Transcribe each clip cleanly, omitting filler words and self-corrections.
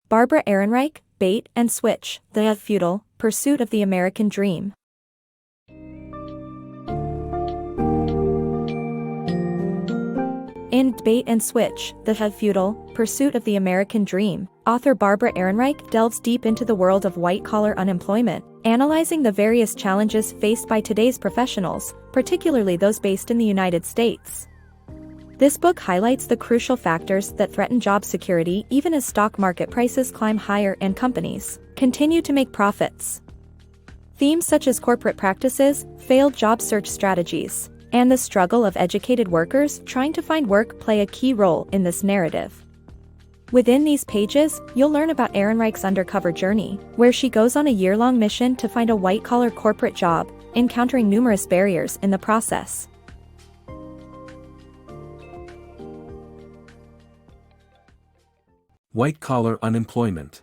Barbara Ehrenreich, Bait and Switch, The Futile Pursuit of the American Dream. In Bait and Switch, The Futile Pursuit of the American Dream, author Barbara Ehrenreich delves deep into the world of white-collar unemployment, analyzing the various challenges faced by today's professionals, particularly those based in the United States. This book highlights the crucial factors that threaten job security even as stock market prices climb higher and companies continue to make profits. Themes such as corporate practices, failed job search strategies, and the struggle of educated workers trying to find work play a key role in this narrative. Within these pages, you'll learn about Ehrenreich's undercover journey, where she goes on a year-long mission to find a white-collar corporate job, encountering numerous barriers in the process. White-collar unemployment.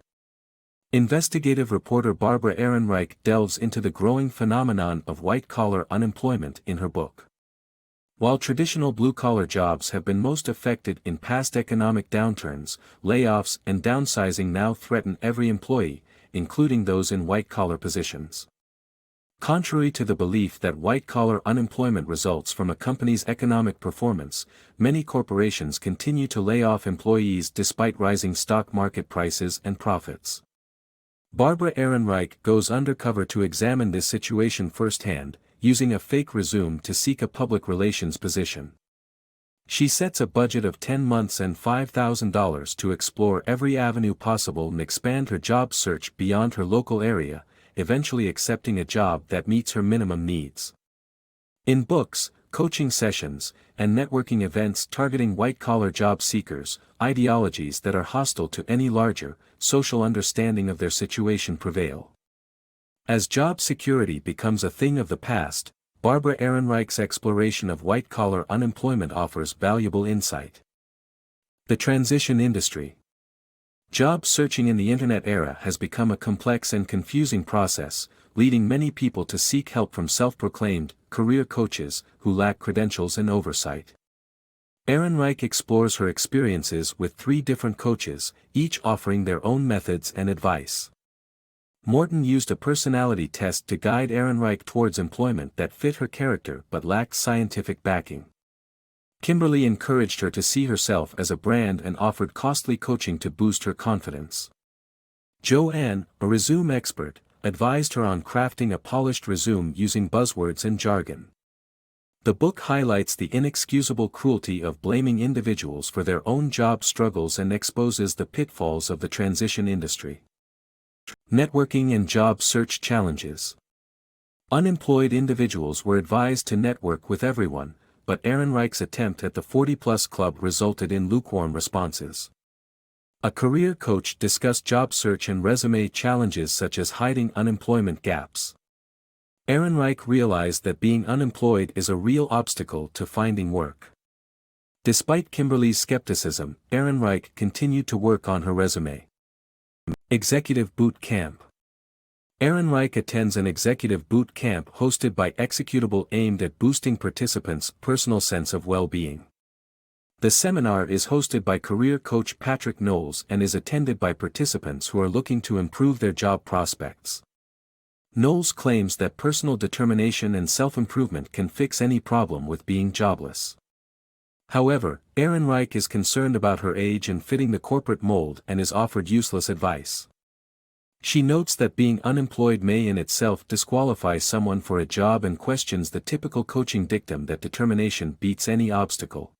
Investigative reporter Barbara Ehrenreich delves into the growing phenomenon of white-collar unemployment in her book. While traditional blue-collar jobs have been most affected in past economic downturns, layoffs and downsizing now threaten every employee, including those in white-collar positions. Contrary to the belief that white-collar unemployment results from a company's economic performance, many corporations continue to lay off employees despite rising stock market prices and profits. Barbara Ehrenreich goes undercover to examine this situation firsthand, using a fake resume to seek a public relations position. She sets a budget of 10 months and $5,000 to explore every avenue possible and expand her job search beyond her local area, eventually accepting a job that meets her minimum needs. In books, coaching sessions, and networking events targeting white-collar job seekers, ideologies that are hostile to any larger, social understanding of their situation prevail. As job security becomes a thing of the past, Barbara Ehrenreich's exploration of white-collar unemployment offers valuable insight. The transition industry. Job searching in the internet era has become a complex and confusing process, leading many people to seek help from self-proclaimed career coaches who lack credentials and oversight. Ehrenreich explores her experiences with 3 different coaches, each offering their own methods and advice. Morton used a personality test to guide Ehrenreich towards employment that fit her character but lacked scientific backing. Kimberly encouraged her to see herself as a brand and offered costly coaching to boost her confidence. Joanne, a resume expert, advised her on crafting a polished resume using buzzwords and jargon. The book highlights the inexcusable cruelty of blaming individuals for their own job struggles and exposes the pitfalls of the transition industry. Networking and job search challenges. Unemployed individuals were advised to network with everyone, but Ehrenreich's attempt at the 40-plus club resulted in lukewarm responses. A career coach discussed job search and resume challenges such as hiding unemployment gaps. Ehrenreich realized that being unemployed is a real obstacle to finding work. Despite Kimberly's skepticism, Ehrenreich continued to work on her resume. Executive Boot Camp. Ehrenreich attends an executive boot camp hosted by Executable aimed at boosting participants' personal sense of well-being. The seminar is hosted by career coach Patrick Knowles and is attended by participants who are looking to improve their job prospects. Knowles claims that personal determination and self-improvement can fix any problem with being jobless. However, Ehrenreich is concerned about her age and fitting the corporate mold and is offered useless advice. She notes that being unemployed may in itself disqualify someone for a job and questions the typical coaching dictum that determination beats any obstacle.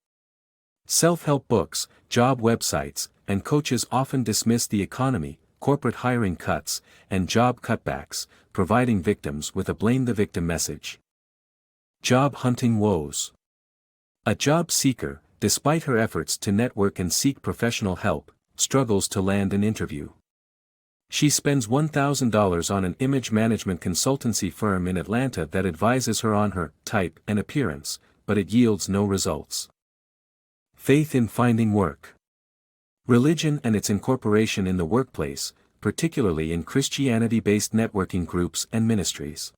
Self-help books, job websites, and coaches often dismiss the economy, corporate hiring cuts, and job cutbacks, providing victims with a blame the victim message. Job hunting woes. A job seeker, despite her efforts to network and seek professional help, struggles to land an interview. She spends $1,000 on an image management consultancy firm in Atlanta that advises her on her type and appearance, but it yields no results. Faith in finding work. Religion and its incorporation in the workplace, particularly in Christianity-based networking groups and ministries.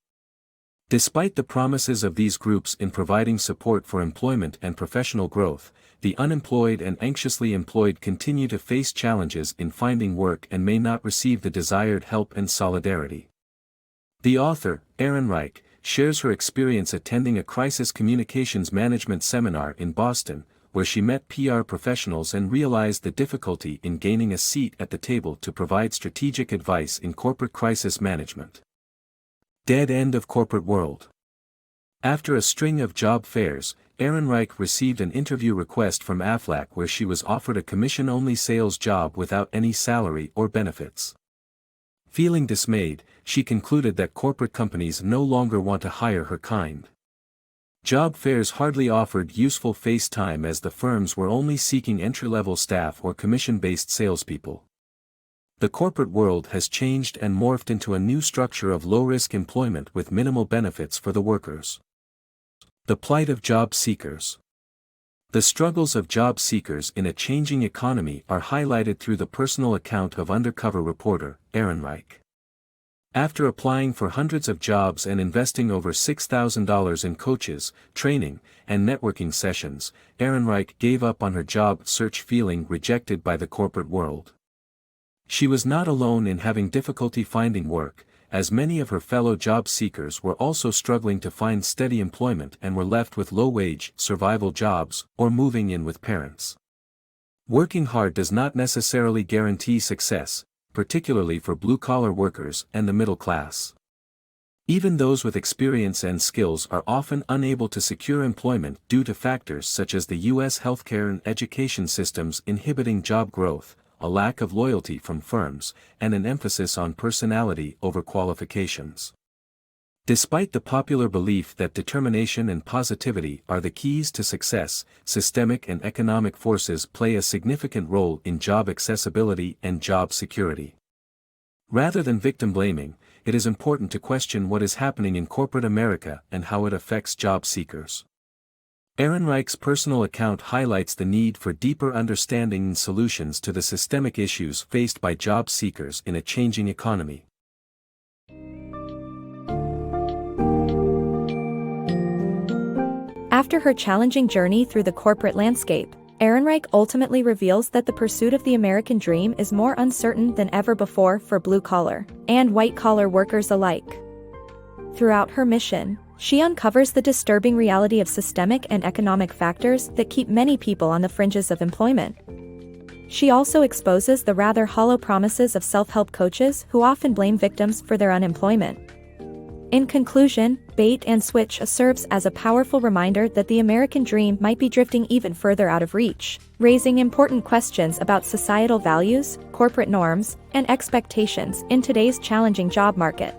Despite the promises of these groups in providing support for employment and professional growth, the unemployed and anxiously employed continue to face challenges in finding work and may not receive the desired help and solidarity. The author, Ehrenreich, shares her experience attending a crisis communications management seminar in Boston, where she met PR professionals and realized the difficulty in gaining a seat at the table to provide strategic advice in corporate crisis management. Dead end of corporate world. After a string of job fairs, Ehrenreich received an interview request from Aflac where she was offered a commission-only sales job without any salary or benefits. Feeling dismayed, she concluded that corporate companies no longer want to hire her kind. Job fairs hardly offered useful face time as the firms were only seeking entry-level staff or commission-based salespeople. The corporate world has changed and morphed into a new structure of low-risk employment with minimal benefits for the workers. The plight of job seekers. The struggles of job seekers in a changing economy are highlighted through the personal account of undercover reporter, Ehrenreich. After applying for hundreds of jobs and investing over $6,000 in coaches, training, and networking sessions, Ehrenreich gave up on her job search feeling rejected by the corporate world. She was not alone in having difficulty finding work, as many of her fellow job seekers were also struggling to find steady employment and were left with low-wage, survival jobs, or moving in with parents. Working hard does not necessarily guarantee success, particularly for blue-collar workers and the middle class. Even those with experience and skills are often unable to secure employment due to factors such as the U.S. healthcare and education systems inhibiting job growth, a lack of loyalty from firms, and an emphasis on personality over qualifications. Despite the popular belief that determination and positivity are the keys to success, systemic and economic forces play a significant role in job accessibility and job security. Rather than victim blaming, it is important to question what is happening in corporate America and how it affects job seekers. Ehrenreich's personal account highlights the need for deeper understanding and solutions to the systemic issues faced by job seekers in a changing economy. After her challenging journey through the corporate landscape, Ehrenreich ultimately reveals that the pursuit of the American dream is more uncertain than ever before for blue-collar and white-collar workers alike. Throughout her mission, she uncovers the disturbing reality of systemic and economic factors that keep many people on the fringes of employment. She also exposes the rather hollow promises of self-help coaches who often blame victims for their unemployment. In conclusion, Bait and Switch serves as a powerful reminder that the American dream might be drifting even further out of reach, raising important questions about societal values, corporate norms, and expectations in today's challenging job market.